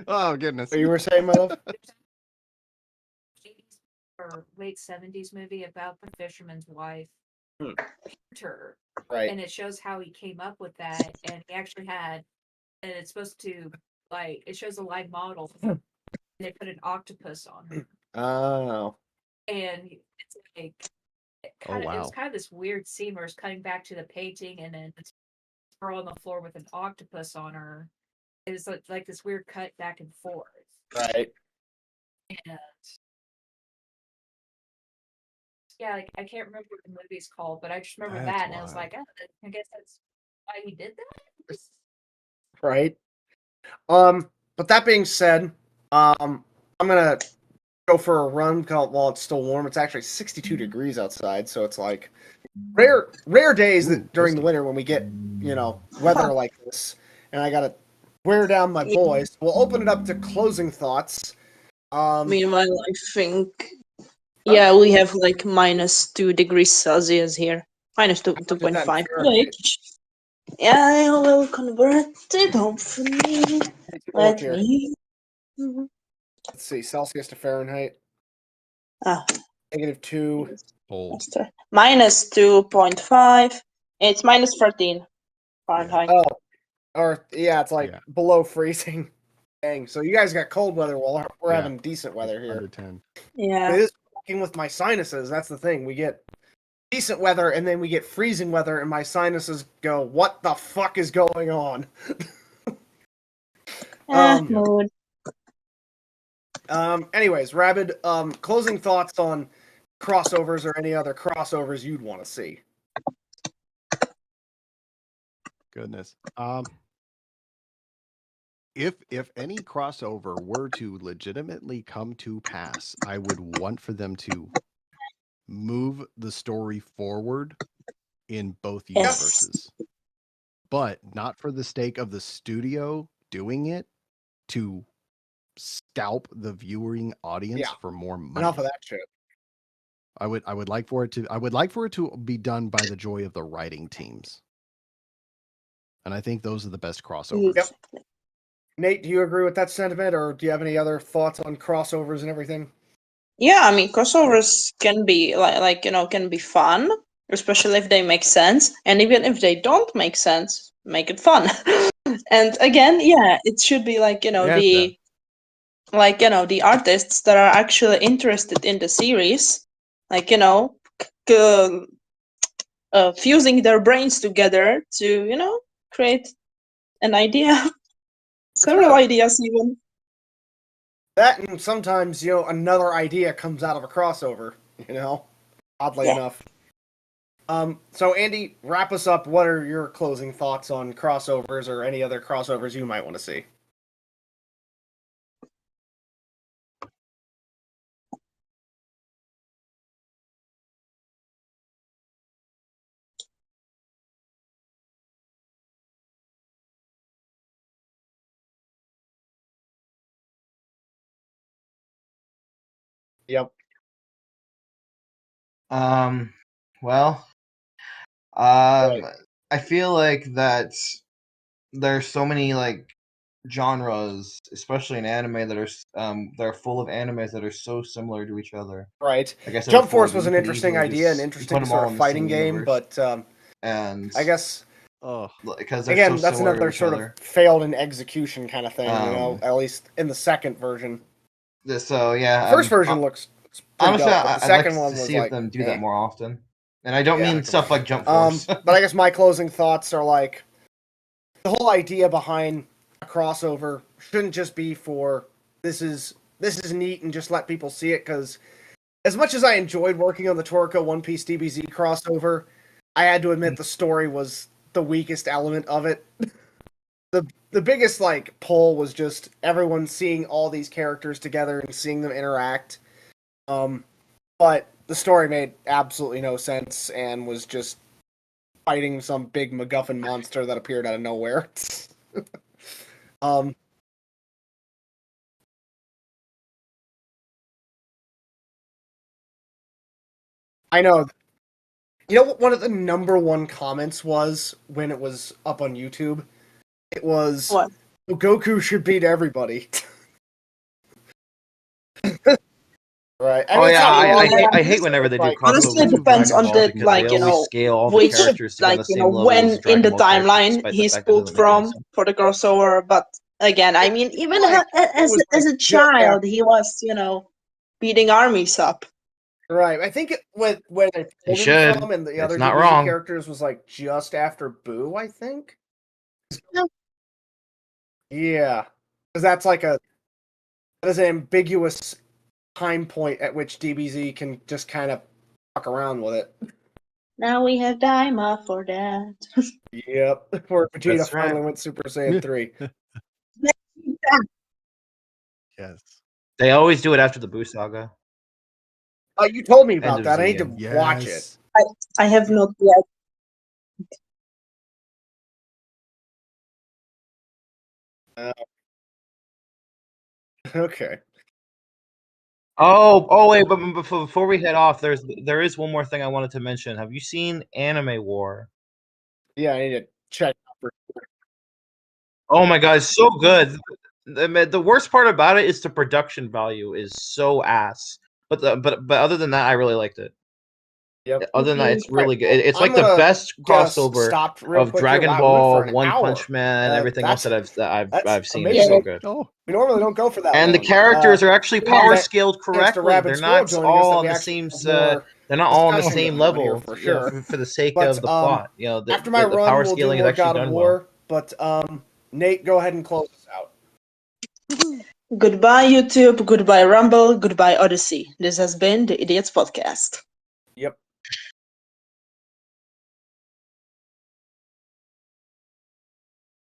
Oh goodness! What you were saying, my love? 80s or late 70s movie about the fisherman's wife. Hmm. Her, Right. and it shows how he came up with that, and he actually had, and it's supposed to, like, it shows a live model, and they put an octopus on her, Oh. and it's like, Oh it was wow! kind of this weird scene where it's cutting back to the painting, and then it's her on the floor with an octopus on her. It was like this weird cut back and forth. Right. And yeah, like, I can't remember what the movie's called, but I just remember That's that, and I was wild. like, oh, I guess that's why he did that. Right. But that being said, I'm gonna go for a run while it's still warm. It's actually 62 degrees outside, so it's like rare days Ooh, that during the toasty. winter when we get, weather like this, and I gotta wear down my voice. We'll open it up to closing thoughts. Meanwhile, I think, yeah, we have like -2 degrees Celsius here. Minus Did that in 2.5. Fahrenheit. Which, yeah, I will convert it, hopefully. Take a look Let here. me. Let's see, Celsius to Fahrenheit. Ah, -2. Cold. -2.5. It's -13 Fahrenheit. Oh, or yeah, it's like Yeah. below freezing. Dang. So you guys got cold weather while we're Yeah. having decent weather here. Under 10. Yeah. It is fucking with my sinuses. That's the thing. We get decent weather and then we get freezing weather, and my sinuses go, "What the fuck is going on?" Mood. Anyways, Rabid, closing thoughts on crossovers or any other crossovers you'd want to see. Goodness. If any crossover were to legitimately come to pass, I would want for them to move the story forward in both Yes. universes. But not for the sake of the studio doing it to scalp the viewing audience Yeah. for more money. Enough of that shit. I would like for it to be done by the joy of the writing teams. And I think those are the best crossovers. Yep. Nate, do you agree with that sentiment, or do you have any other thoughts on crossovers and everything? Yeah, I mean, crossovers can be can be fun, especially if they make sense, and even if they don't make sense, make it fun. And again, yeah, it should be the artists that are actually interested in the series, fusing their brains together to create an idea, several ideas even. That, and sometimes, another idea comes out of a crossover, oddly Yeah. enough. So Andy, wrap us up. What are your closing thoughts on crossovers or any other crossovers you might want to see? Yep. Well, Right. I feel like that there's so many like genres, especially in anime, that are full of animes that are so similar to each other. Right. Like I said Jump before, Force that was you an could interesting easily idea, an just put interesting them sort all of in the fighting same game, universe, but and I guess Oh, because they're again, so that's similar to another each sort other. of failed in execution kind of thing, Um, at least in the second version. So yeah, The first version looks pretty honestly, dope, but the I'd like second to one was see like, them do eh. that more often. And I don't Yeah. mean stuff like Jump Force. But I guess my closing thoughts are like, the whole idea behind a crossover shouldn't just be for this is neat and just let people see it, because as much as I enjoyed working on the Toriko One Piece DBZ crossover, I had to admit the story was the weakest element of it. The biggest pull was just everyone seeing all these characters together and seeing them interact. But the story made absolutely no sense and was just fighting some big MacGuffin monster that appeared out of nowhere. um, I know. You know what one of the number one comments was when it was up on YouTube? It was, What? Goku should beat everybody. Right. Oh it's yeah, not wrong. I hate whenever they do Like, Honestly, it crossovers with depends Dragon on Ball the, because they always scale all the which, characters to be on the same level as when the in Dragon the Ball characters, timeline despite the he's fact that pulled doesn't make any from sense. for the crossover. But again, I mean, even like, as was, as like, a just child, he was, beating armies up. right. I think where they He pulled him should. from and the It's other not DBZ wrong. characters was like just after Boo, I think. Yeah. Yeah, because that is an ambiguous time point at which DBZ can just kind of fuck around with it. Now we have Daima for that. Yep, where Vegeta That's right. finally went Super Saiyan 3. Yes. They always do it after the Boo saga. You told me End about of that. I need to Zen. watch it. I have not yet. Okay. Oh wait, but before we head off, there is one more thing I wanted to mention. Have you seen Anime War? Yeah, I need to check. Oh my god, it's so good. The worst part about it is the production value is so ass. But other than that, I really liked it. Yep. Other than that, it's really good. It's I'm like the gonna best get us crossover stopped real of quick here. Dragon Wow, we went for Ball, an One hour. Punch Man, and everything else that's I've seen. amazing. It's so good. Oh, We normally don't go for that And the long. characters are actually power thanks scaled to correctly. Rabbit They're Squirrel not joining us all that on we the actually same. have more They're not all on the discussion same going on here level for sure. for the sake But of the plot. You know, after my the run, power we'll do scaling is more actually God of done War. well. But Nate, go ahead and close us out. Goodbye, YouTube. Goodbye, Rumble. Goodbye, Odyssey. This has been the Idiots Podcast. Yep.